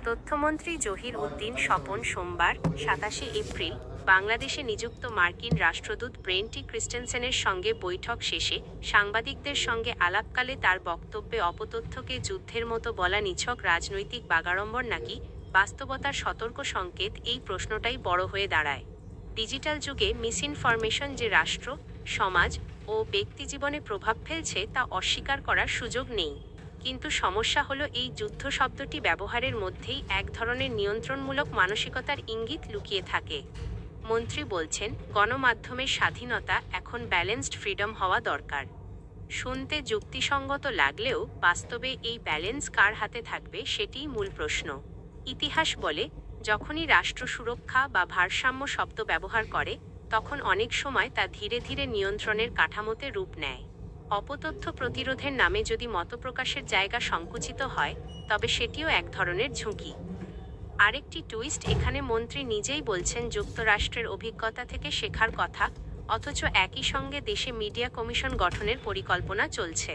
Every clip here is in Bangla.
তথ্যমন্ত্রী জহির উদ্দিন স্বপন সোমবার ২৭শে এপ্রিল বাংলাদেশে নিযুক্ত মার্কিন রাষ্ট্রদূত ব্রেন্টি ক্রিস্টেনসেনের সঙ্গে বৈঠক শেষে সাংবাদিকদের সঙ্গে আলাপকালে তার বক্তব্যে অপতথ্যকে যুদ্ধের মতো বলা নিছক রাজনৈতিক বাগাড়ম্বর নাকি বাস্তবতার সতর্ক সংকেত, এই প্রশ্নটাই বড় হয়ে দাঁড়ায়। ডিজিটাল যুগে মিসইনফরমেশন যে রাষ্ট্র, সমাজ ও ব্যক্তিজীবনে প্রভাব ফেলছে তা অস্বীকার করার সুযোগ নেই। কিন্তু সমস্যা হলো এই যুদ্ধ শব্দটি ব্যবহারের মধ্যেই এক ধরনের নিয়ন্ত্রণমূলক মানসিকতার ইঙ্গিত লুকিয়ে থাকে। মন্ত্রী বলছেন, গণমাধ্যমের স্বাধীনতা এখন ব্যালেন্সড ফ্রিডম হওয়া দরকার। শুনতে যুক্তিসঙ্গত লাগলেও বাস্তবে এই ব্যালেন্স কার হাতে থাকবে সেটিই মূল প্রশ্ন। ইতিহাস বলে, যখনই রাষ্ট্র সুরক্ষা বা ভারসাম্য শব্দ ব্যবহার করে তখন অনেক সময় তা ধীরে ধীরে নিয়ন্ত্রণের কাঠামোতে রূপ নেয়। অপতথ্য প্রতিরোধের নামে যদি মতপ্রকাশের জায়গা সংকুচিত হয় তবে সেটিও এক ধরনের ঝুঁকি। আরেকটি টুইস্ট এখানে, মন্ত্রী নিজেই বলছেন যুক্তরাষ্ট্রের অভিজ্ঞতা থেকে শেখার কথা, অথচ একই সঙ্গে দেশে মিডিয়া কমিশন গঠনের পরিকল্পনা চলছে।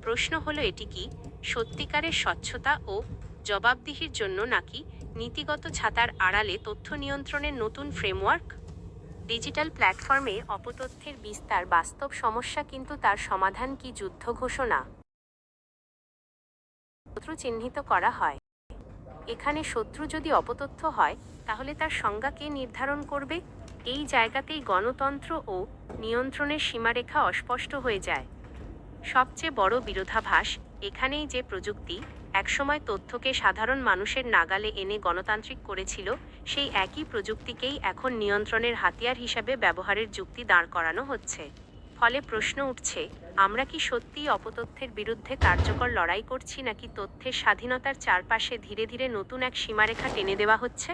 প্রশ্ন হলো, এটি কি সত্যিকারের স্বচ্ছতা ও জবাবদিহির জন্য, নাকি নীতিগত ছাতার আড়ালে তথ্য নিয়ন্ত্রণের নতুন ফ্রেমওয়ার্ক? ডিজিটাল প্ল্যাটফর্মে অপতথ্যের বিস্তার বাস্তব সমস্যা, কিন্তু তার সমাধান কি যুদ্ধ ঘোষণা? শত্রু চিহ্নিত করা হয়। এখানে শত্রু যদি অপতথ্য হয় তাহলে তার সংজ্ঞা কে নির্ধারণ করবে? এই জায়গাতেই গণতন্ত্র ও নিয়ন্ত্রণের সীমারেখা অস্পষ্ট হয়ে যায়। সবচেয়ে বড় বিরোধাভাস এখানেই যে প্রযুক্তি একসময় তথ্যকে সাধারণ মানুষের নাগালে এনে গণতান্ত্রিক করেছিল, সেই একই প্রযুক্তিকেই এখন নিয়ন্ত্রণের হাতিয়ার হিসাবে ব্যবহারের যুক্তি দাঁড় করানো হচ্ছে। ফলে প্রশ্ন উঠছে, আমরা কি সত্যিই অপতথ্যের বিরুদ্ধে কার্যকর লড়াই করছি, নাকি তথ্যের স্বাধীনতার চারপাশে ধীরে ধীরে নতুন এক সীমারেখা টেনে দেওয়া হচ্ছে?